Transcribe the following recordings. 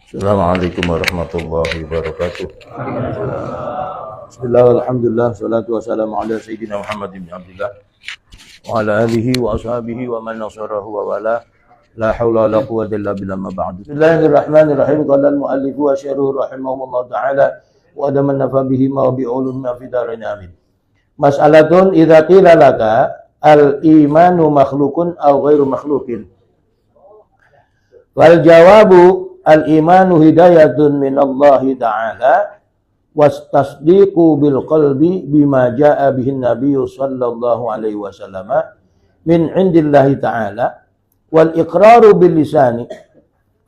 Assalamualaikum warahmatullahi wabarakatuh. Bismillah, alhamdulillah, salatu wassalamu ala sayyidina Muhammad bin Abdullah wa ala alihi wa ashabihi wa man nasarahu wa wala. La hawla wa la quwwata illa billah ma ba'du. Bismillahirrahmanirrahim. Qala al-mu'allif wa syairuhu rahimahullah ta'ala wa adaman nafa bihi ma bi'ulumna fi darin amin. Mas'alatun idza qila laka al-imanu makhlukun aw ghairu makhlukin. Wal jawabu al-imanu hidayatun min Allah ta'ala wastasdiqu bil qalbi bima jaa bihin nabiyyu sallallahu alaihi wasallam min indillahi ta'ala wal iqraru bil lisani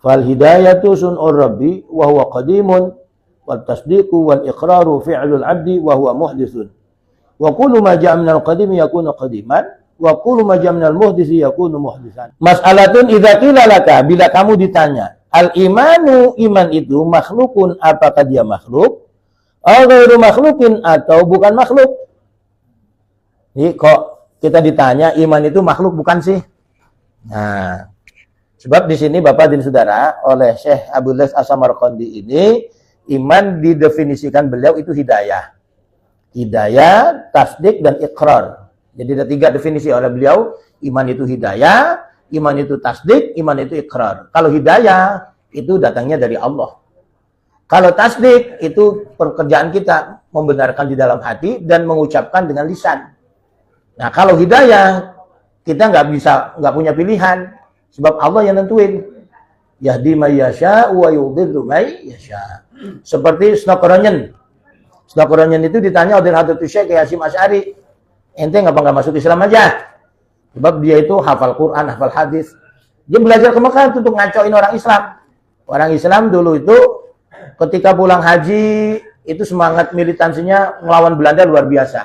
fal hidayatu sun'ur rabbi wa huwa qadimun wat tasdiqu wal iqraru fi'lul 'abdi wa huwa muhditsun wa kullu ma jaa minal qadimi yakunu qadiman wa kullu ma jaa minal muhditsi yakunu muhditsan. Mas'alatun idza qila laka, bila kamu ditanya al-imanu, iman itu makhlukun, apakah dia makhluk? Atau ghairu makhlukin, atau bukan makhluk? Jadi kok kita ditanya iman itu makhluk bukan sih? Nah, sebab di sini Bapak dan Saudara oleh Syekh Abdul Latif As-Samarqandi ini, iman didefinisikan beliau itu hidayah. Hidayah, tasdik, dan iqrar. Jadi ada 3 definisi oleh beliau. Iman itu hidayah, iman itu tasdik, iman itu iqrar. Kalau hidayah itu datangnya dari Allah. Kalau tasdik itu pekerjaan kita membenarkan di dalam hati dan mengucapkan dengan lisan. Nah, kalau hidayah kita nggak punya pilihan, sebab Allah yang nentuin. Yahdi may yasha wa yudhillu may yasha. Seperti Snokronyen. Snokronyen itu ditanya oleh Hadratus Syekh Hasyim Asy'ari, ente ngapa nggak masuk Islam aja? Sebab dia itu hafal Quran, hafal hadis. Dia belajar ke Mekah untuk ngacoin orang Islam. Orang Islam dulu itu ketika pulang haji itu semangat militansinya ngelawan Belanda luar biasa.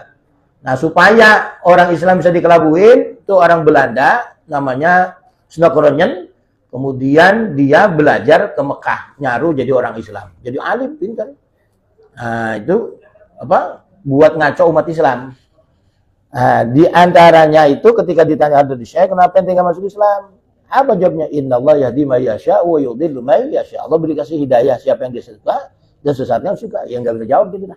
Nah, supaya orang Islam bisa dikelabuin, itu orang Belanda namanya Snokronyen. Kemudian dia belajar ke Mekah, nyaru jadi orang Islam. Jadi alim, pintar. Nah, itu buat ngaco umat Islam. Nah, di antaranya itu ketika ditanya Hadratus Syekh, kenapa ente enggak masuk Islam? Apa jawabnya? Innallaha yahdi may yasha wa yudhillu may yasha. Allah beri kasih hidayah siapa yang dia suka dan sesatnya suka. Yang enggak bisa jawab gitu lah.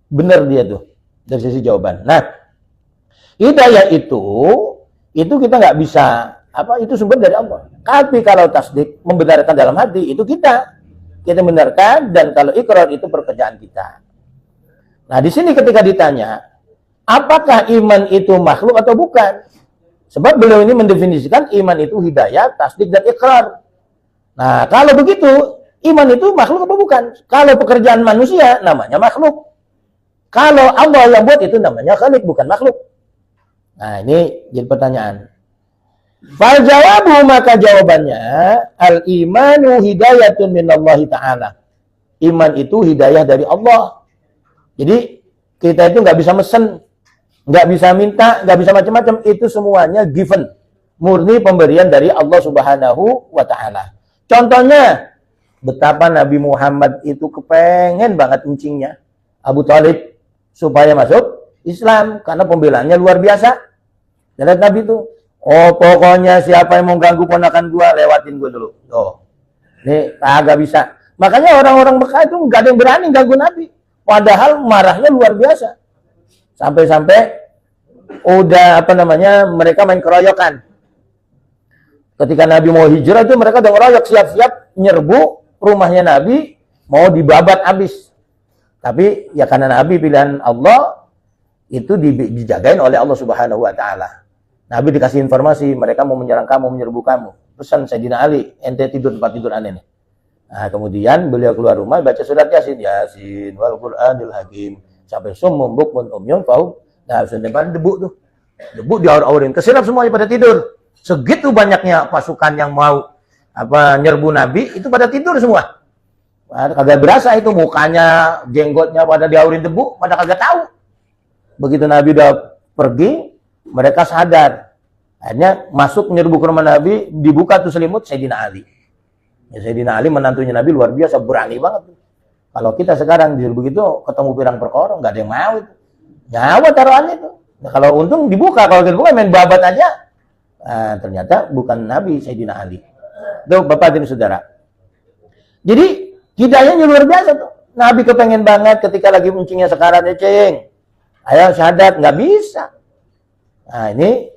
Benar dia tuh dari sisi jawaban. Nah, hidayah itu kita nggak bisa itu sumber dari Allah. Tapi kalau tasdik membenarkan dalam hati itu kita benarkan, dan kalau ikrar itu pekerjaan kita. Nah, di sini ketika ditanya, apakah iman itu makhluk atau bukan? Sebab beliau ini mendefinisikan iman itu hidayah, tasdik, dan ikrar. Nah, kalau begitu, iman itu makhluk atau bukan? Kalau pekerjaan manusia, namanya makhluk. Kalau Allah yang buat itu namanya khalik, bukan makhluk. Nah, ini jadi pertanyaan. Fal jawabu, maka jawabannya, al-imanu hidayatun minallahi ta'ala. Iman itu hidayah dari Allah. Jadi kita itu nggak bisa mesen, nggak bisa minta, nggak bisa macam-macam. Itu semuanya given, murni pemberian dari Allah Subhanahu wa Ta'ala. Contohnya, betapa Nabi Muhammad itu kepengen banget encingnya Abu Thalib supaya masuk Islam karena pembelaannya luar biasa. Dan Nabi itu, pokoknya siapa yang mau ganggu ponakan gua, lewatin gua dulu. Ini agak bisa. Makanya orang-orang Mekah itu nggak ada yang berani ganggu Nabi. Padahal marahnya luar biasa. Sampai-sampai udah mereka main keroyokan. Ketika Nabi mau hijrah itu mereka udah ngeroyok, siap-siap nyerbu rumahnya Nabi, mau dibabat habis. Tapi ya karena Nabi pilihan Allah, itu dijagain oleh Allah Subhanahu wa Ta'ala. Nabi dikasih informasi, mereka mau menyerang kamu, menyerbu kamu. Pesan Sayyidina Ali, ente tidur tempat tidur aneh nih. Nah, kemudian beliau keluar rumah baca surat Yasin wal Qur'anil Hakim sampai summum bukmun umyun fahum. Nah, sudah pada debu tuh. Debu diaur-aurin, keserap semuanya pada tidur. Segitu banyaknya pasukan yang mau nyerbu Nabi, itu pada tidur semua. Kagak berasa itu mukanya, jenggotnya pada diaurin debu, pada kagak tahu. Begitu Nabi udah pergi, mereka sadar. Akhirnya masuk menyerbu ke rumah Nabi, dibuka tuh selimut Sayyidina Ali. Ya, Sayyidina Ali menantunya Nabi luar biasa, berani banget. Kalau kita sekarang begitu ketemu pirang perkara, nggak ada yang mau itu. Nyawa taruhannya itu. Nah, kalau untung dibuka, kalau dibuka main babat aja. Nah, ternyata bukan Nabi Sayyidina Ali. tuh Bapak dan Saudara. Jadi hidayahnya luar biasa tuh. Nabi kepengen banget ketika lagi muncingnya sekarat ya, ceng. Ayo syahadat, nggak bisa. Nah ini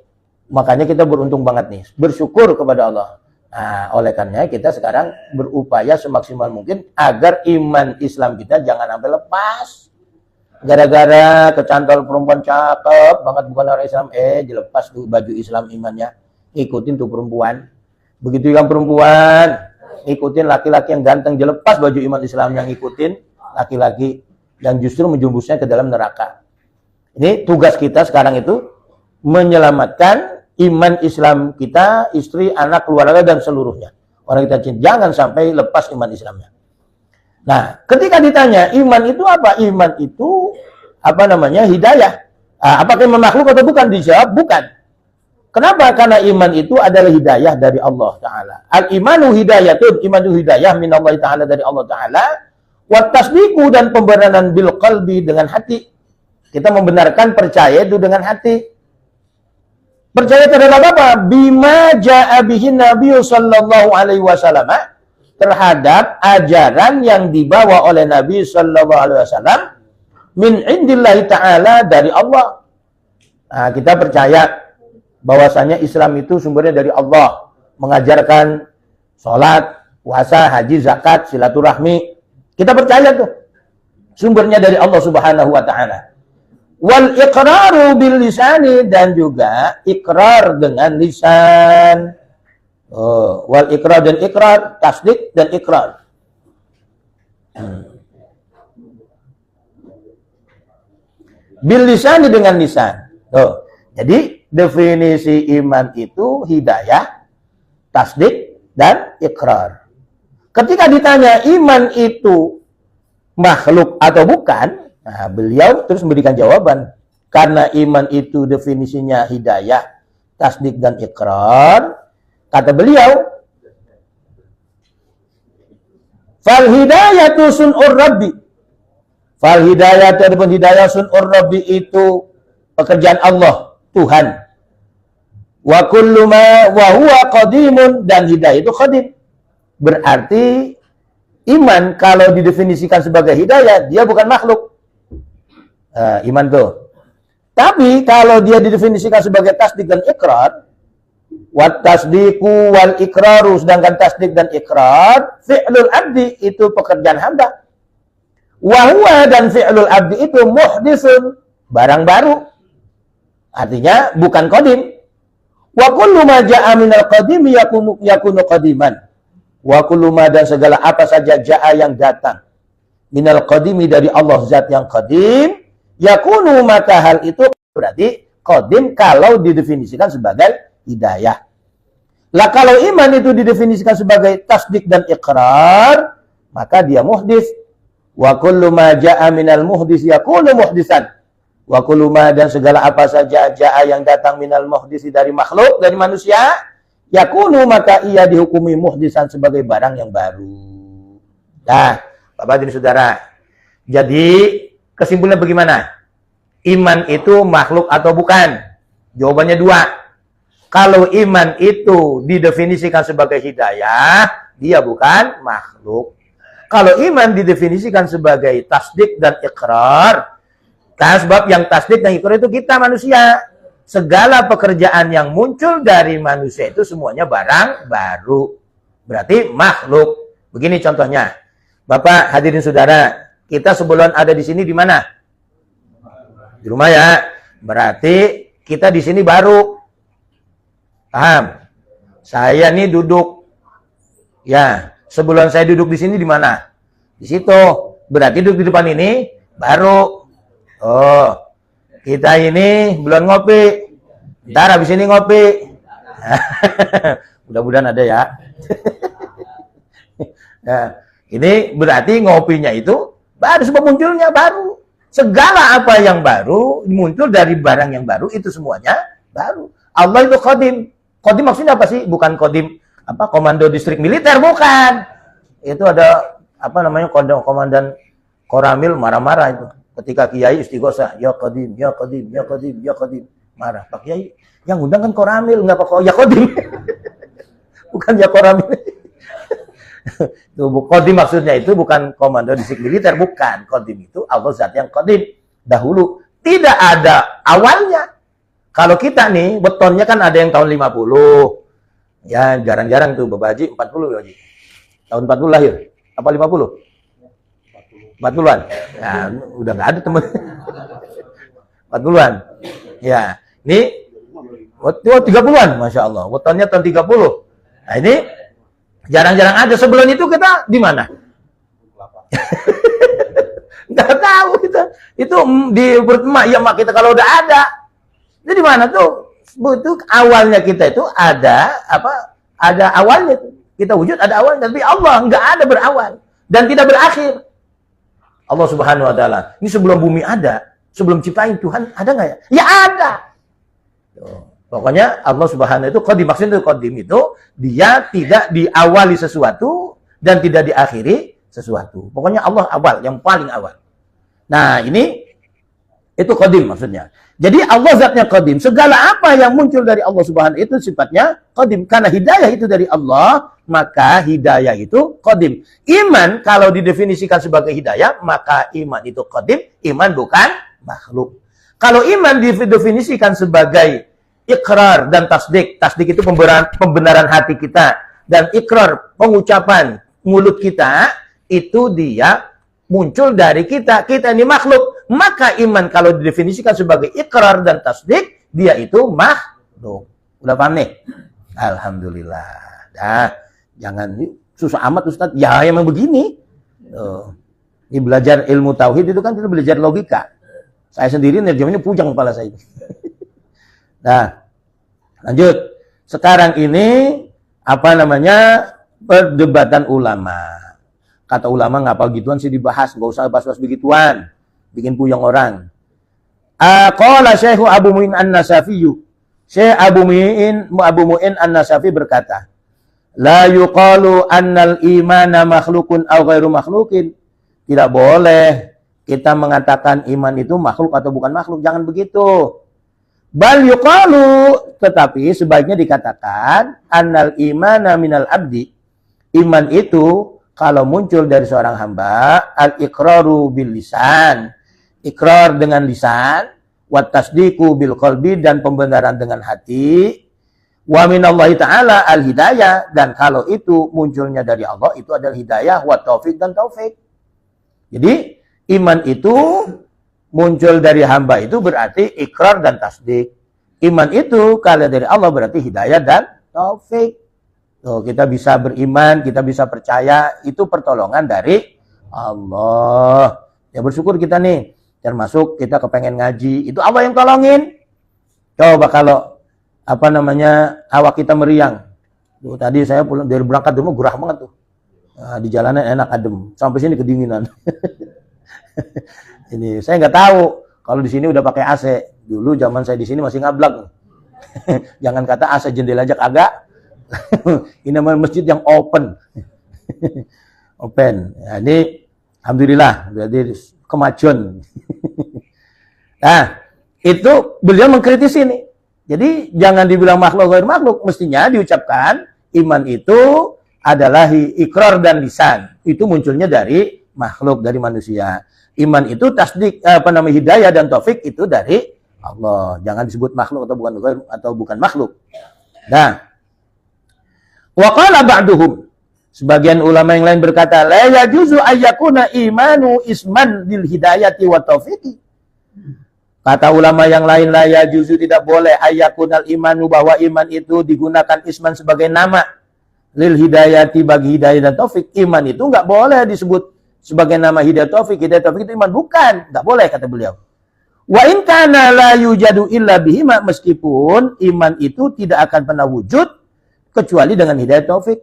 makanya kita beruntung banget nih, bersyukur kepada Allah. Nah, oleh karenanya kita sekarang berupaya semaksimal mungkin agar iman Islam kita jangan sampai lepas. Gara-gara kecantol perempuan cakep banget bukan orang Islam, dilepas tuh baju Islam imannya, ikutin tuh perempuan. Begitu yang perempuan, ikutin laki-laki yang ganteng, dilepas baju iman Islam yang ikutin laki-laki yang justru menjumbusnya ke dalam neraka. Ini tugas kita sekarang itu menyelamatkan iman Islam kita, istri, anak, keluarga, dan seluruhnya. Orang kita cinta, jangan sampai lepas iman Islamnya. Nah, ketika ditanya, iman itu apa? Iman itu, hidayah. Apakah iman makhluk atau bukan? Dijawab, bukan. Kenapa? Karena iman itu adalah hidayah dari Allah Ta'ala. Al-imanu hidayatun, iman itu hidayah minallah Ta'ala dari Allah Ta'ala. Wa tasdiqu dan pembenaran bil qalbi dengan hati. Kita membenarkan percaya itu dengan hati. Percaya terhadap apa? Bima ja'a bihin Nabi sallallahu alaihi wasallam, terhadap ajaran yang dibawa oleh Nabi sallallahu alaihi wasallam min indillahi ta'ala dari Allah. Nah, kita percaya bahwasanya Islam itu sumbernya dari Allah, mengajarkan sholat, puasa, haji, zakat, silaturahmi. Kita percaya tuh sumbernya dari Allah Subhanahu wa taala. Wal iqraru bil lisani, dan juga ikrar dengan lisan. Wal ikrar dan ikrar, tasdik dan ikrar. Bil lisani dengan lisan. Jadi definisi iman itu hidayah, tasdik dan ikrar. Ketika ditanya iman itu makhluk atau bukan, nah, beliau terus memberikan jawaban. Karena iman itu definisinya hidayah, tasdik dan ikrar. Kata beliau, fal hidayatu sun'ur rabbi. Fal hidayatu ataupun hidayah sun'ur rabbi itu pekerjaan Allah, Tuhan. Wa kullu ma wa huwa qadimun, dan hidayah itu qadim. Berarti iman kalau didefinisikan sebagai hidayah, dia bukan makhluk. Iman tuh. Tapi kalau dia didefinisikan sebagai tasdik dan ikrar, wat tasdiku wal ikraru, sedangkan tasdik dan ikrar fi'lul abdi, itu pekerjaan hamba. Wa huwa, dan fi'lul abdi itu muhdisun, barang baru. Artinya bukan qadim. Wa kullu ma ja'a minal qadimi yakunu qadiman. Wa kullu ma, dan segala apa saja ja'a yang datang minal qadimi dari Allah zat yang qadim, yakunu, maka hal itu berarti qadim kalau didefinisikan sebagai hidayah. Lah kalau iman itu didefinisikan sebagai tasdik dan ikrar, maka dia muhdis. Wa kullu ma ja'a minal muhdis yakunu muhdisan. Wa kullu ma, dan segala apa saja ja'a yang datang minal muhdisi dari makhluk, dari manusia, yakunu, maka ia dihukumi muhdisan sebagai barang yang baru. Nah, Bapak dan Saudara, jadi kesimpulannya bagaimana? Iman itu makhluk atau bukan? Jawabannya dua. Kalau iman itu didefinisikan sebagai hidayah, dia bukan makhluk. Kalau iman didefinisikan sebagai tasdik dan ikrar, nah sebab yang tasdik dan ikrar itu kita manusia. Segala pekerjaan yang muncul dari manusia itu semuanya barang baru. Berarti makhluk. Begini contohnya. Bapak, hadirin saudara, kita sebelum ada di sini di mana? Di rumah ya. Berarti kita di sini baru. Paham? Saya nih duduk. Ya, sebelum saya duduk di sini di mana? Di situ. Berarti duduk di depan ini baru. Oh, kita ini belum ngopi. Ntar habis ini ngopi. Mudah-mudahan ada ya. Nah, ini berarti ngopinya itu baru, sebab munculnya baru. Segala apa yang baru, muncul dari barang yang baru, itu semuanya baru. Allah itu qadim. Qadim maksudnya apa sih? Bukan qadim komando distrik militer, bukan. Itu ada komandan Koramil marah-marah itu. Ketika Kiai istighosah, ya qadim, ya qadim, ya qadim, ya qadim. Marah. Pak Kiai, yang undang kan Koramil, enggak Pak ya qadim. Bukan ya Koramil. Itu qadim maksudnya itu bukan komando distrik militer, bukan. Qadim itu Allah zat yang qadim. Dahulu tidak ada awalnya. Kalau kita nih betonnya kan ada yang tahun 50. Ya, jarang-jarang tuh Bapak Haji 40 Haji. Tahun 40 lahir. Apa 50? 40-an. Nah, udah nggak ada teman. 40-an. Ya, ini 30-an, Masya Allah. Betonnya tahun 30. Nah, ini jarang-jarang ada. Sebelum itu kita di mana? Nggak tahu kita. Itu di perut emak, ya emak kita kalau udah ada. Itu di mana tuh? Itu awalnya kita itu ada apa? Ada awalnya. Kita wujud ada awalnya, tapi Allah nggak ada berawal dan tidak berakhir. Allah Subhanahu wa taala. Ini sebelum bumi ada, sebelum ciptain Tuhan ada nggak ya? Ya ada. Tuh. Pokoknya Allah Subhanahu itu qadim, maksudnya itu qadim itu dia tidak diawali sesuatu dan tidak diakhiri sesuatu. Pokoknya Allah awal, yang paling awal. Nah, ini itu qadim maksudnya. Jadi Allah zatnya qadim. Segala apa yang muncul dari Allah Subhanahu itu sifatnya qadim. Karena hidayah itu dari Allah, maka hidayah itu qadim. Iman kalau didefinisikan sebagai hidayah, maka iman itu qadim, iman bukan makhluk. Kalau iman didefinisikan sebagai ikrar dan tasdik. Tasdik itu pembenaran hati kita. Dan ikrar, pengucapan mulut kita, itu dia muncul dari kita. Kita ini makhluk. Maka iman kalau didefinisikan sebagai ikrar dan tasdik, dia itu makhluk. Udah paham nih? Alhamdulillah. Dah, jangan susah amat Ustaz. Ya emang begini. Ini belajar ilmu tauhid itu kan kita belajar logika. Saya sendiri nerjemahnya pujang kepala saya. Nah, lanjut. Sekarang ini apa namanya? Perdebatan ulama. Kata ulama ngapa gituan sih dibahas, nggak usah bahas-bahas begituan. Bikin puyeng orang. Qala Syekh Abu Mu'in An-Nasafi. Syekh Abu Mu'in An-Nasafi berkata, la yuqalu annal imana makhlukun aw ghairu makhlukin. Tidak boleh kita mengatakan iman itu makhluk atau bukan makhluk. Jangan begitu. Bal yuqalu, tetapi sebaiknya dikatakan annal imana minal abdi. Iman itu kalau muncul dari seorang hamba, al-iqraru bil lisan. Ikrar dengan lisan, wa tasdiqu bil qalbi, dan pembenaran dengan hati. Wa minallahi ta'ala al-hidayah, dan kalau itu munculnya dari Allah, itu adalah hidayah, wa taufik dan taufik. Jadi iman itu muncul dari hamba itu berarti ikrar dan tasdik. Iman itu kalau dari Allah berarti hidayah dan taufik. Tuh, kita bisa beriman, kita bisa percaya, itu pertolongan dari Allah. Ya bersyukur kita nih, termasuk kita kepengen ngaji, itu Allah yang tolongin. Coba kalau apa namanya awak kita meriang. Tuh, tadi saya pulang dari berangkat dulu gerah banget tuh. Nah, di jalanan enak adem, sampai sini kedinginan. Ini saya nggak tahu kalau di sini udah pakai AC. Dulu zaman saya di sini masih ngablak. Jangan kata AC, jendela aja kagak. Ini namanya masjid yang open. Open. Ya, ini alhamdulillah berarti kemajuan. Nah, itu beliau mengkritisi ini. Jadi jangan dibilang makhluk atau makhluk, mestinya diucapkan iman itu adalah ikrar dan lisan. Itu munculnya dari makhluk, dari manusia. Iman itu tasdik, hidayah dan taufik itu dari Allah. Jangan disebut makhluk atau bukan makhluk. Nah, wa qala ba'duhum, sebagian ulama yang lain berkata, la yajuzu ayyakuna imanu isman lil hidayati wa taufiqi. Kata ulama yang lain, la yajuzu, tidak boleh ayyakunal imanu, bahwa iman itu digunakan isman sebagai nama lil hidayati, bagi hidayah dan taufik. Iman itu enggak boleh disebut sebagai nama hidayah taufik. Hidayah taufik itu iman, bukan, enggak boleh kata beliau. Wa in kana la yujadu illa bihima, meskipun iman itu tidak akan pernah wujud kecuali dengan hidayah taufik.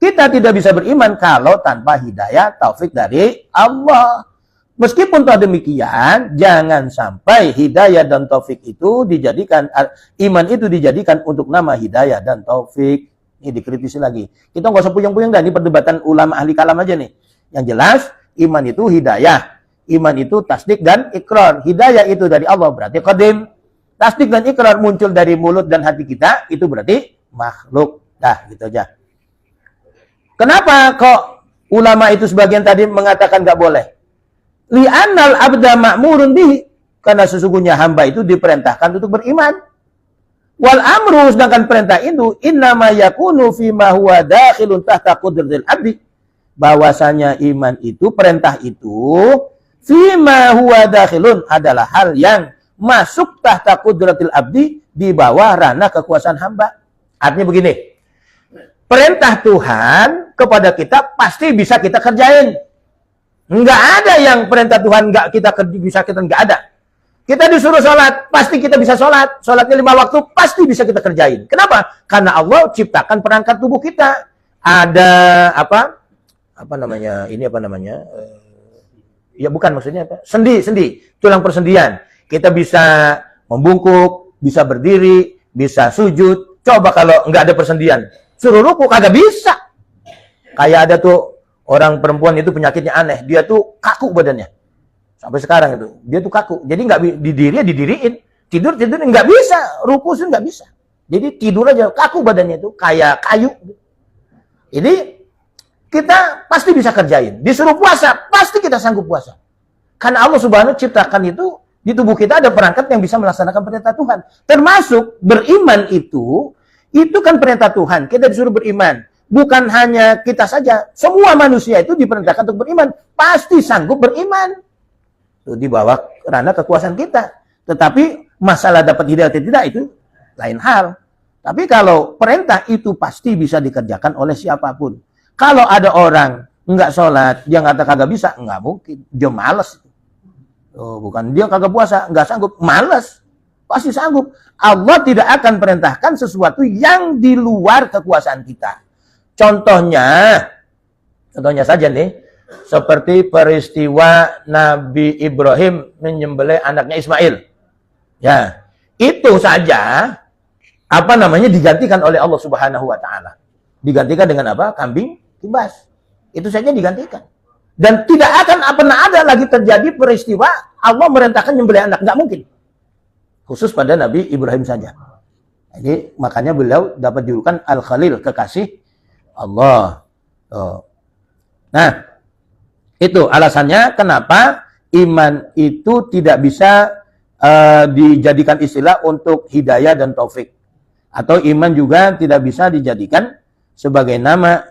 Kita tidak bisa beriman kalau tanpa hidayah taufik dari Allah. Meskipun toh demikian, jangan sampai hidayah dan taufik itu dijadikan, iman itu dijadikan untuk nama hidayah dan taufik. Ini dikritisi lagi. Kita nggak usah puyeng-puyeng dah, ini perdebatan ulama ahli kalam aja nih. Yang jelas, iman itu hidayah. Iman itu tasdik dan ikrar. Hidayah itu dari Allah berarti qadim. Tasdik dan ikrar muncul dari mulut dan hati kita, itu berarti makhluk. Dah, gitu aja. Kenapa kok ulama itu sebagian tadi mengatakan nggak boleh? Li'annal abda ma'murun bihi. Karena sesungguhnya hamba itu diperintahkan untuk beriman. Wal amru, sedangkan perintah itu innama yakunu fima huwa dakhilun tahta qudratil abdi. Bahwasanya iman itu, perintah itu fima huwa dakhilun adalah hal yang masuk tahta qudratil abdi, di bawah ranah kekuasaan hamba. Artinya begini, perintah Tuhan kepada kita pasti bisa kita kerjain. Enggak ada yang perintah Tuhan enggak kita bisa kita enggak ada. Kita disuruh sholat, pasti kita bisa sholat. Sholatnya 5 waktu, pasti bisa kita kerjain. Kenapa? Karena Allah ciptakan perangkat tubuh kita. Ada apa namanya? Ini apa namanya? Ya bukan, maksudnya apa? Sendi. Tulang persendian. Kita bisa membungkuk, bisa berdiri, bisa sujud. Coba kalau nggak ada persendian, suruh ruku kagak bisa. Kayak ada tuh orang perempuan itu penyakitnya aneh, dia tuh kaku badannya. Sampai sekarang itu, dia tuh kaku. Jadi nggak didiriin, tidur nggak bisa, ruku sih nggak bisa. Jadi tidur aja, kaku badannya itu kayak kayu. Jadi kita pasti bisa kerjain. Disuruh puasa, pasti kita sanggup puasa. Karena Allah Subhanahu ciptakan itu, di tubuh kita ada perangkat yang bisa melaksanakan perintah Tuhan. Termasuk beriman itu kan perintah Tuhan. Kita disuruh beriman. Bukan hanya kita saja. Semua manusia itu diperintahkan untuk beriman. Pasti sanggup beriman. Itu di bawah ranah kekuasaan kita. Tetapi masalah dapat hidayah atau tidak itu lain hal. Tapi kalau perintah itu pasti bisa dikerjakan oleh siapapun. Kalau ada orang nggak sholat, dia kata kagak bisa, nggak mungkin. Dia malas. Oh, bukan dia kagak puasa, nggak sanggup, malas, pasti sanggup. Allah tidak akan perintahkan sesuatu yang di luar kekuasaan kita. Contohnya saja nih, seperti peristiwa Nabi Ibrahim menyembelih anaknya Ismail. Ya, itu saja digantikan oleh Allah Subhanahu wa taala. Digantikan dengan apa? Kambing kibas. Itu saja digantikan. Dan tidak akan pernah ada lagi terjadi peristiwa Allah merintahkan menyembelih anak. Nggak mungkin. Khusus pada Nabi Ibrahim saja. Jadi makanya beliau dapat julukan Al-Khalil, kekasih Allah. Nah, itu alasannya kenapa iman itu tidak bisa dijadikan istilah untuk hidayah dan taufik. Atau iman juga tidak bisa dijadikan sebagai nama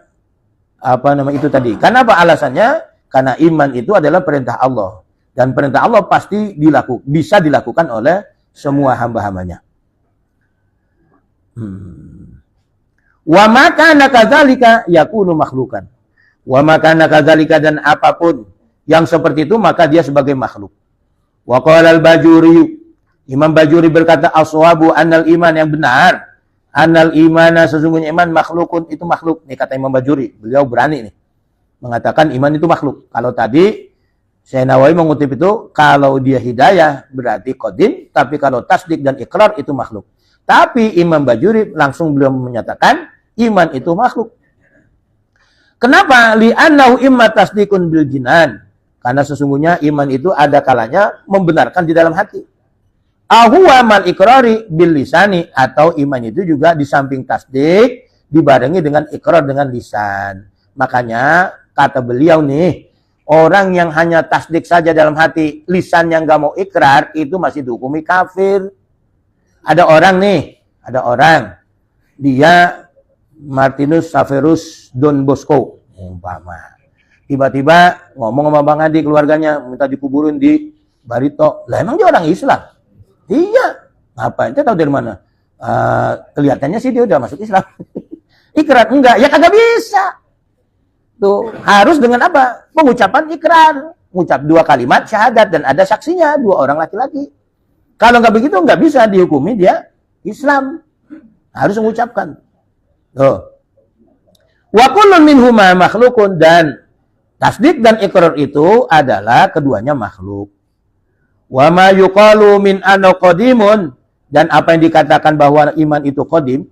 itu tadi. Kenapa alasannya? Karena iman itu adalah perintah Allah. Dan perintah Allah pasti bisa dilakukan oleh semua hamba-hambanya. Wa makana kadzalika yakunu makhlukan. Wa makana kadzalika, dan apapun yang seperti itu maka dia sebagai makhluk. Wa qala al-Bajuri, Imam Bajuri berkata as-shawabu annal iman, yang benar, annal imana, sesungguhnya iman makhlukun, itu makhluk. Nih kata Imam Bajuri, beliau berani nih mengatakan iman itu makhluk. Kalau tadi Syekh Nawawi mengutip itu, kalau dia hidayah berarti qadim, tapi kalau tasdik dan ikrar itu makhluk. Tapi Imam Bajuri langsung beliau menyatakan iman itu makhluk. Kenapa? Li'annahu imma tasdikun bil jinan. Karena sesungguhnya iman itu ada kalanya membenarkan di dalam hati. Ahuwa mal ikrari bil lisani, atau iman itu juga di samping tasdik dibarengi dengan ikrar dengan lisan. Makanya kata beliau nih, orang yang hanya tasdik saja dalam hati, lisan yang gak mau ikrar, itu masih dihukumi kafir. Ada orang, dia Martinus Severus Don Bosco, umpama. Tiba-tiba ngomong sama Bang Adi, keluarganya, minta dikuburin di Barito. Lah emang dia orang Islam? Iya. Ngapain? Dia tahu dari mana? Kelihatannya sih dia udah masuk Islam. Ikrar? Enggak. Ya kagak bisa. Tuh, harus dengan apa? Pengucapan ikrar. Mengucap 2 kalimat syahadat dan ada saksinya, 2 orang laki-laki. Kalau nggak begitu nggak bisa dihukumi dia Islam. Harus mengucapkan. Tuh. Wa kullun minhuma makhlukun, dan tasdik dan ikrar itu adalah keduanya makhluk. Wa ma yuqalu min anna qadimun, dan apa yang dikatakan bahwa iman itu qadim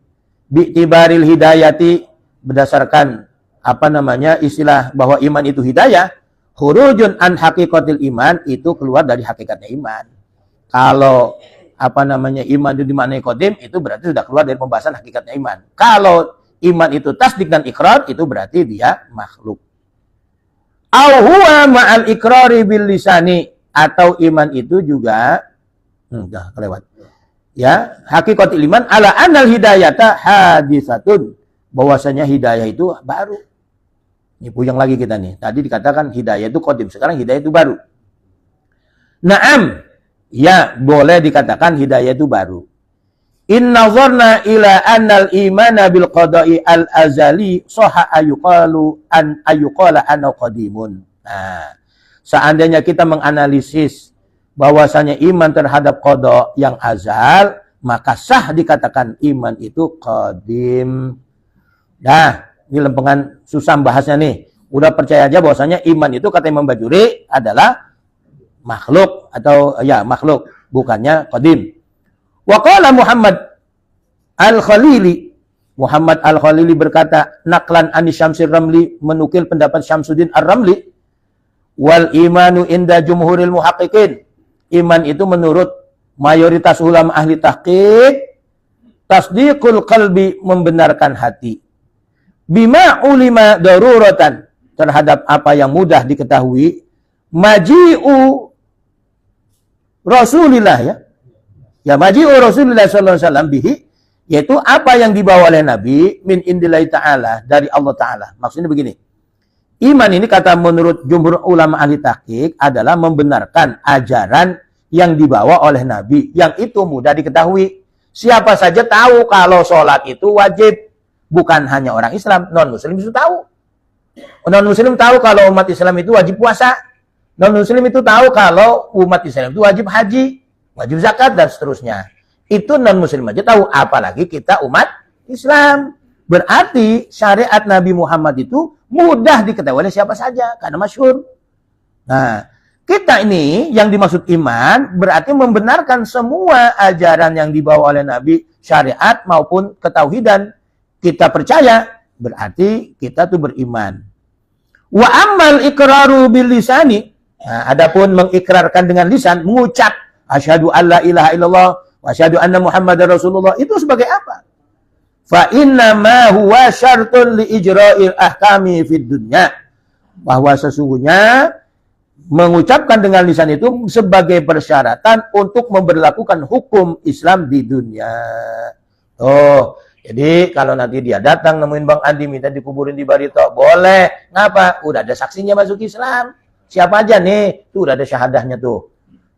bi'tibaril hidayati, berdasarkan istilah bahwa iman itu hidayah, khurujun an haqiqatil iman, itu keluar dari hakikatnya iman. Kalau iman itu dimaknai qadim, itu berarti sudah keluar dari pembahasan hakikatnya iman. Kalau iman itu tasdik dan ikrar, itu berarti dia makhluk. Au huwa ma'al ikrari bil lisani, atau iman itu juga udah kelewat. Ya, hakikatul iman ala anal hidayata hadisatun, bahwasanya hidayah itu baru. Ini puyeng lagi kita nih. Tadi dikatakan hidayah itu qadim, sekarang hidayah itu baru. Naam, ya boleh dikatakan hidayah itu baru. Inna dhanna ila annal imana bil qada'i al azali sahha ayuqala anna qadimun. Nah, seandainya kita menganalisis bahwasanya iman terhadap qada yang azal, maka sah dikatakan iman itu qadim. Nah, ini lempengan susah bahasnya nih. Udah percaya aja bahwasanya iman itu kata Imam Bajuri adalah makhluk atau ya makhluk, bukannya qadim. Wa qala Muhammad Al-Khalili, Muhammad Al-Khalili berkata, naqlan an Syamsir Ramli, menukil pendapat Syamsuddin Ar-Ramli, wal imanu inda jumhuril muhaqqiqin, iman itu menurut mayoritas ulama ahli tahqiq, tasdiqul qalbi, membenarkan hati, bima ulima daruratan, terhadap apa yang mudah diketahui, maji'u Rasulillah, ya maji'u Rasulillah sallallahu alaihi wasallam bihi, yaitu apa yang dibawa oleh Nabi min indillahi ta'ala, dari Allah Ta'ala. Maksudnya begini, iman ini kata menurut jumhur ulama ahli tahqiq adalah membenarkan ajaran yang dibawa oleh Nabi, yang itu mudah diketahui. Siapa saja tahu kalau sholat itu wajib, bukan hanya orang Islam, non-muslim itu tahu. Non-muslim tahu kalau umat Islam itu wajib puasa, non-muslim itu tahu kalau umat Islam itu wajib haji, wajib zakat, dan seterusnya. Itu non-muslim aja tahu, apalagi kita umat Islam. Berarti syariat Nabi Muhammad itu mudah diketahui oleh siapa saja, karena masyhur. Nah, kita ini yang dimaksud iman berarti membenarkan semua ajaran yang dibawa oleh Nabi, syariat maupun ketauhidan. Kita percaya, berarti kita tuh beriman. Wa ammal iqraru bil lisani, nah, adapun mengikrarkan dengan lisan, mengucap asyhadu alla ilaha illallah wa asyhadu anna Muhammadar Rasulullah, itu sebagai apa? Fa inna ma huwa syartun li ijra'il ahkami fid dunya, bahwa sesungguhnya mengucapkan dengan lisan itu sebagai persyaratan untuk memberlakukan hukum Islam di dunia. Oh, jadi kalau nanti dia datang nemuin Bang Andi minta dikuburin di Barito, boleh. Ngapa? Udah ada saksinya masuk Islam. Siapa aja nih? Tuh udah ada syahadahnya tuh.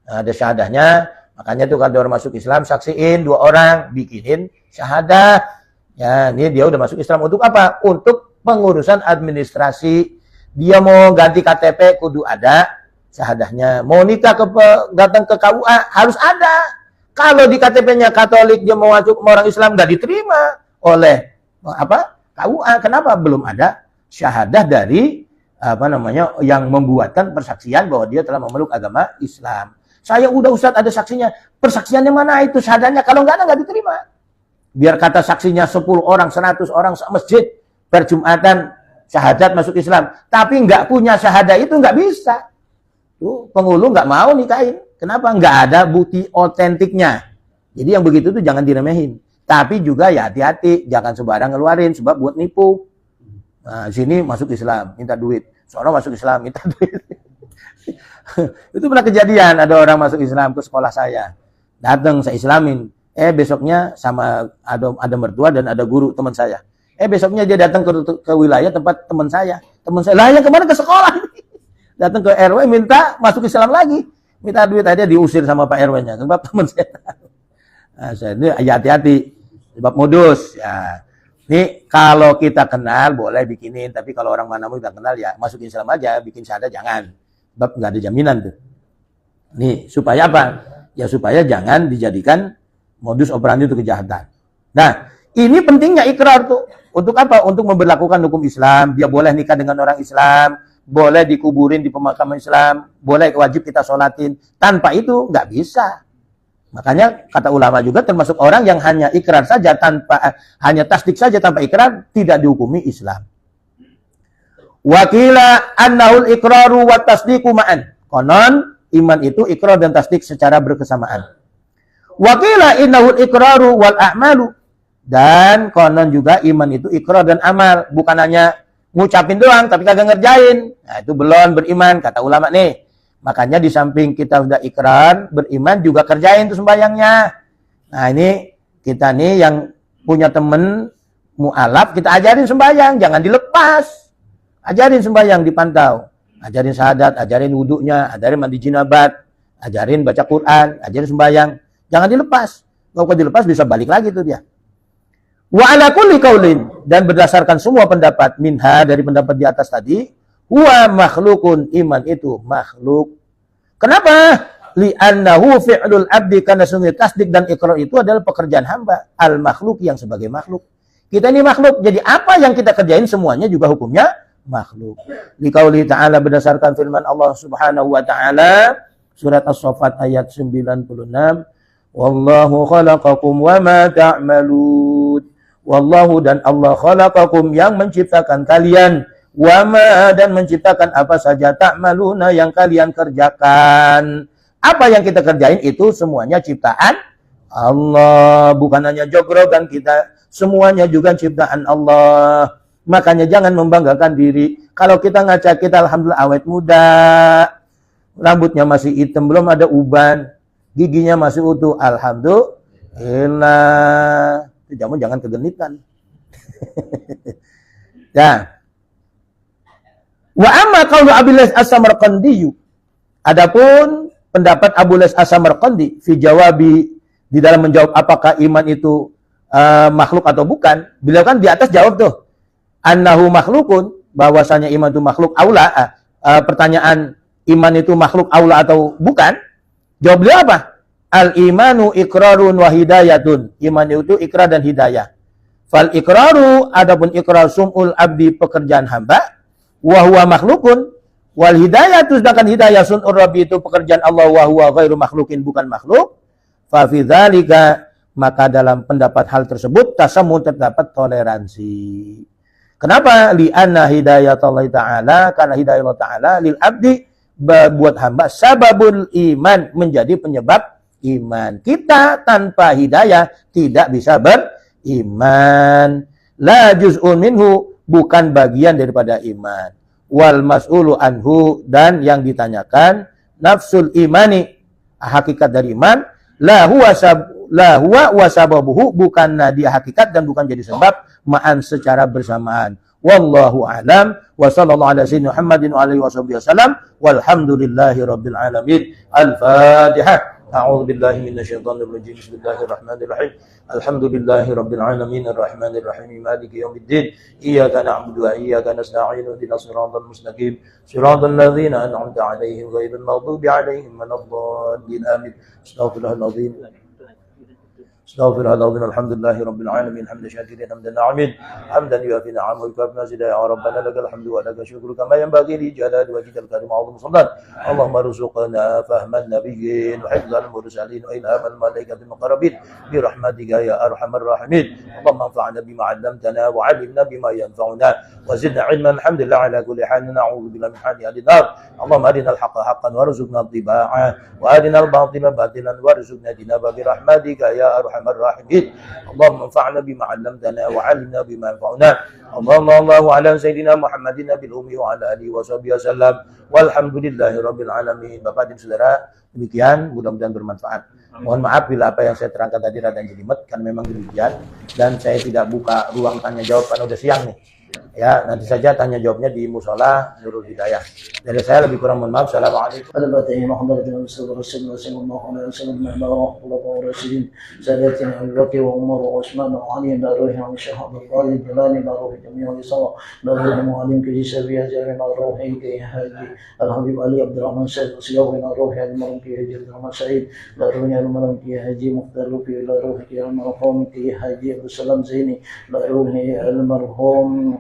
Nah, ada syahadahnya. Makanya tuh kalau orang masuk Islam, saksiin 2 orang, bikinin syahadah. Ya, ini dia udah masuk Islam untuk apa? Untuk pengurusan administrasi. Dia mau ganti KTP, kudu ada syahadahnya. Mau nikah datang ke KUA, harus ada. Kalau di KTP-nya Katolik, dia mau masuk orang Islam, nggak diterima oleh apa? KUA. Kenapa? Belum ada syahadah dari yang membuatkan persaksian bahwa dia telah memeluk agama Islam. Saya udah Ustadz ada saksinya. Persaksiannya mana itu syahadahnya? Kalau nggak ada, nggak diterima. Biar kata saksinya 10 orang, 100 orang masjid perjumatan syahadat masuk Islam. Tapi nggak punya syahadah itu nggak bisa. Tuh, penghulu nggak mau nikahin. Kenapa? Nggak ada bukti otentiknya. Jadi yang begitu tuh jangan diremehin. Tapi juga ya hati-hati. Jangan sembarang ngeluarin sebab buat nipu. Nah, sini masuk Islam, minta duit. Seorang masuk Islam, minta duit. Itu pernah kejadian, ada orang masuk Islam ke sekolah saya. Datang, saya Islamin. Besoknya sama ada mertua dan ada guru teman saya. Besoknya dia datang ke wilayah tempat teman saya. Teman saya, lah yang kemana ke sekolah? Datang ke RW minta masuk Islam lagi. Minta duit aja diusir sama Pak RW-nya. Sebab teman saya. Nah, saya ini hati-hati. Sebab modus. Ya. Ini kalau kita kenal boleh bikinin. Tapi kalau orang mana mau kita kenal ya masukin Islam aja. Bikin syahadat jangan. Sebab nggak ada jaminan tuh. Nih, supaya apa? Ya supaya jangan dijadikan modus operandi itu kejahatan. Nah, ini pentingnya ikrar tuh. Untuk apa? Untuk memberlakukan hukum Islam. Dia boleh nikah dengan orang Islam. Boleh dikuburin di pemakaman Islam. Boleh wajib kita sholatin. Tanpa itu nggak bisa. Makanya kata ulama juga termasuk orang yang hanya ikrar saja hanya tasdik saja tanpa ikrar tidak dihukumi Islam. Wakila annahul ikraru wa tasdiqu ma'an. Konon iman itu ikrar dan tasdik secara berkesamaan. Wakila innahul ikraru wal a'malu. Dan konon juga iman itu ikrar dan amal, bukan hanya ngucapin doang tapi kagak ngerjain. Nah, itu belum beriman kata ulama nih. Makanya di samping kita udah ikrar, beriman juga kerjain tuh sembayangnya. Nah, ini kita nih yang punya temen mu'alaf, kita ajarin sembayang, jangan dilepas. Ajarin sembayang, dipantau. Ajarin syahadat, ajarin wudhunya, ajarin mandi jinabat, ajarin baca Quran, ajarin sembayang. Jangan dilepas. Kalau dilepas bisa balik lagi tuh dia. Wa ala kulli qaulin, dan berdasarkan semua pendapat minha dari pendapat di atas tadi, huwa makhlukun, iman itu makhluk. Kenapa? Li'annahu fi'lul abdi, karena sungguh tasdik dan ikrar itu adalah pekerjaan hamba, al makhluk yang sebagai makhluk. Kita ini makhluk, jadi apa yang kita kerjain semuanya juga hukumnya makhluk. Liqauli ta'ala, berdasarkan firman Allah Subhanahu wa taala surat As-Saffat ayat 96, wallahu khalaqakum wa ma ta'malun. Wallahu, dan Allah, khalaqakum, yang menciptakan kalian, wa ma, dan menciptakan apa saja, ta'maluna, yang kalian kerjakan. Apa yang kita kerjain itu semuanya ciptaan Allah, bukan hanya jogrogan kita, semuanya juga ciptaan Allah. Makanya jangan membanggakan diri. Kalau kita ngaca, kita alhamdulillah awet muda, rambutnya masih hitam, belum ada uban, giginya masih utuh, alhamdulillah. Jangan kegenitan. Ya. Wa amma qaulu Abu Lais As-Samarqandi. Adapun pendapat Abu Lais As-Samarqandi fi jawabi, di dalam menjawab apakah iman itu makhluk atau bukan. Beliau kan di atas jawab tuh, annahu makhlukun, bahwasanya iman itu makhluk aula. Pertanyaan iman itu makhluk aula atau bukan? Jawab beliau apa? Al-imanu ikrarun wa hidayatun. Iman itu ikrar dan hidayah. Fal ikraru, adapun ikrar sum'ul abdi, pekerjaan hamba. Wa huwa makhlukun. Wal hidayatu, sedangkan hidayah sun'ur rabbi itu pekerjaan Allah. Wa huwa ghairu makhlukin, bukan makhluk. Fa fi dzalika, maka dalam pendapat hal tersebut tasamu, terdapat toleransi. Kenapa? Li'anna hidayatullah ta'ala, karena hidayah Allah ta'ala lil abdi, buat hamba, sababul iman, menjadi penyebab iman. Kita tanpa hidayah tidak bisa beriman. La juz'un minhu, bukan bagian daripada iman. Wal mas'ulu anhu, dan yang ditanyakan nafsul imani, hakikat dari iman, la huwa wasababuhu, bukan dia hakikat dan bukan jadi sebab, ma'an, secara bersamaan. Wallahu a'lam, wa sallallahu ala sayyidina Muhammadin wa alihi wasallam, walhamdulillahi rabbil alamin. Al-Fatihah. أعوذ بالله من الشيطان الرجيم. بسم الله الرحمن الرحيم. الحمد لله رب العالمين الرحمن الرحيم مالك يوم الدين. إياك نعبد وإياك نستعين اهدنا الصراط المستقيم صراط الذين أنعمت عليهم غير المغضوب عليهم ولا الضالين آمين. استغفر الله العظيم. استغفر الله العظيم. الحمد لله رب العالمين حمد شاكرين حمدا ناعمين حمدا يوافي نعمه ويكافئ مزيدا. يا ربنا لك الحمد ولك الشكر كما ينبغي لجلال وجهك الكريم وعظيم سلطانك. اللهم ارزقنا فهم النبيين وحفظ المرسلين والهام الملائكه المقربين برحمتك يا ارحم الراحمين. اللهم انفعنا بما علمتنا وعلمنا بما ينفعنا وزدنا علما. الحمد لله على كل حال. نعوذ بالله من حال اهل النار. اللهم ارنا الحق حقا وارزقنا اتباعه وارنا الباطل باطلا وارزقنا اجتنابه برحمتك يا ارحم الراحمين. اللهم انفعنا بما علمتنا وعلمنا بما ينفعنا. اللهم على سيدنا محمد النبي الأمي وعلى آله وصحبه وسلم. Walhamdulillahi rabbil alamin. Bapak dan saudara, demikian, mudah-mudahan bermanfaat. Mohon maaf bila apa yang saya terangkan tadi rada jelimet, kan memang demikian, dan saya tidak buka ruang tanya jawab karena udah siang nih. Ya, nanti saja tanya jawabnya di musola Nurul Hidayah. Dari saya lebih kurang mohon maaf. Assalamualaikum.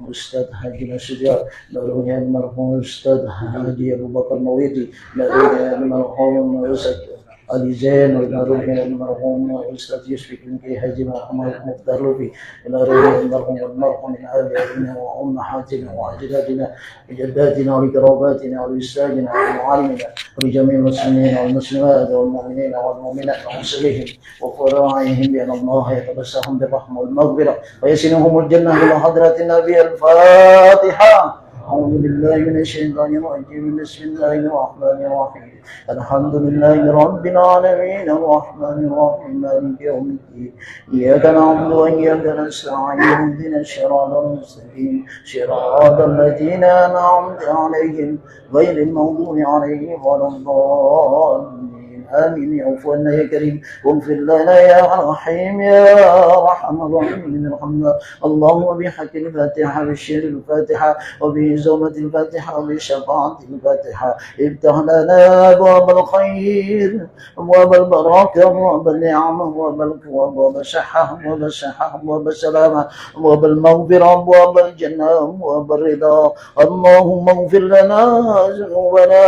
Ustaz Haji Nasudia, lalunya almarhum Ustaz Haji Abu Bakar Mawiti, lalunya almarhum Ustaz علي زين وإلى روح المرحوم الأستاذ يوسف بن حاجي محمد مختار لطفي إلى روح المرحوم والمرحوم من آبائنا وأمهاتنا وأجدادنا وجداتنا ولقراباتنا ولأستاذنا ومعلمنا ولجميع المسلمين والمسلمات والمؤمنين والمؤمنات ومسلمين وفراعهم بأن الله يتبسهم بالرحمة والمغفرة ويسنهم الجنة إلى حضرة النبي. الفاتحة. أعوذ بالله من الشيطان الرجيم. بسم الله الرحمن الرحيم. الحمد لله رب العالمين الرحمن الرحيم مالك يوم الدين. إياك نعبد وإياك نستعين اهدنا الصراط المستقيم صراط الذين أنعمت عليهم غير المغضوب عليهم ولا الضالين. آمين. يا عفوانا يا كريم واغفر لنا يا رحيم يا أرحم الراحمين. ارحمنا اللهم بحق الفاتحة بالشر الفاتحة وبزومة الفاتحة وبشفاعة الفاتحة افتح لنا أبواب الخير أبواب البركة أبواب النعمة أبواب الصحة أبواب السلامة أبواب المغفرة أبواب الجنة أبواب الرضا. اللهم اغفر لنا ذنوبنا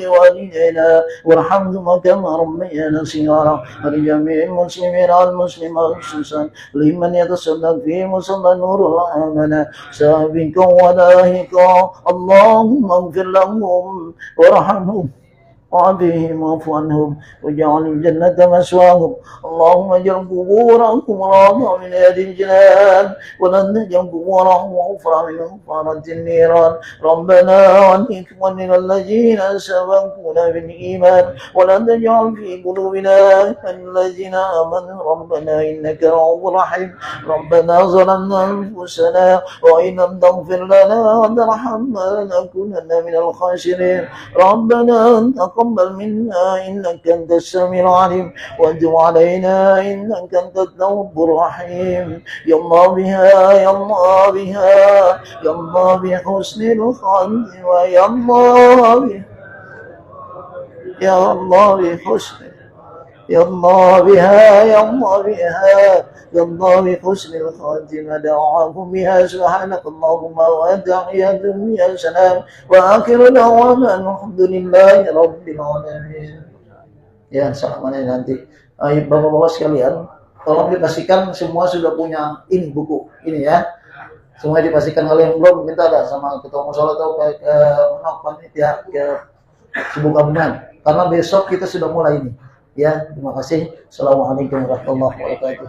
ووالدينا وارحمهما كما ربيانا صغارا. ولجميع المسلمين والمسلمات خصوصا لمن يتصدق في مصلى نور الأمانة سابقا ولاهقا. اللهم اغفر لهم وارحمهم وعافهم واعف عنهم واجعل الجنة مسواهم. اللهم اجعل قبورهم روضة من رياض الجنان ولا تجعل قبورهم حفرة من حفرات النيران. ربنا وإخواننا الذين سبقونا بالإيمان ولا تجعل في قلوبنا الذين آمنوا ربنا إنك رؤوف رحيم. ربنا ظلمنا أنفسنا وإن لم تغفر لنا وترحمنا لنكونن من الخاسرين. ربنا تقبل منا إنك أنت السميع العليم وتب علينا إنك أنت التواب الرحيم. يا الله بها يا الله بها يا الله بحسن الخاتمة ويا الله يا الله بحسن يا الله بها يا الله بها يا الله بحسن الخاتمة دعواكم بها. سبحانك اللهم وتحياتهم يا سلام وآخر دعوانا الحمد لله رب العالمين. Ya, salamannya nanti. Ayo bapak-bapak sekalian, tolong dipastikan semua sudah punya ini buku ini ya. Semua dipastikan. Kalau yang belum minta ada sama ketua musola atau ke panitia ke Subuh Gabungan. Karena besok kita sudah mulai ini. Ya, terima kasih. Assalamualaikum warahmatullahi wabarakatuh.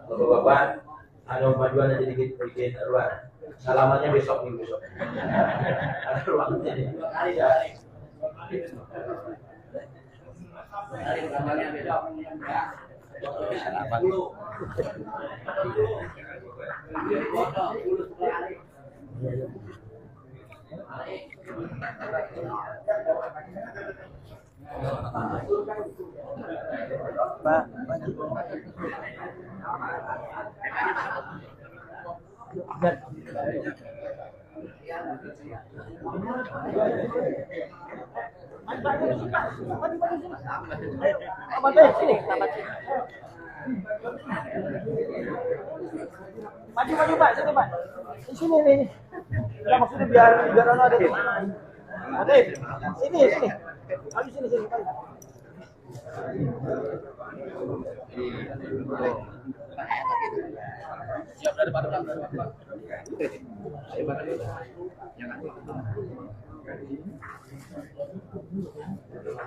Bapak-bapak, ada paduan aja dikit bikin ruang. Alamatnya besok nih besok. Ada ruangnya nih. Maju Pak, sini Pak. Di sini nih. Enggak maksudnya biar anak ada. Ada. Sini. Maju sini. Siap dari pada Pak. Ayo Pak. Jangan.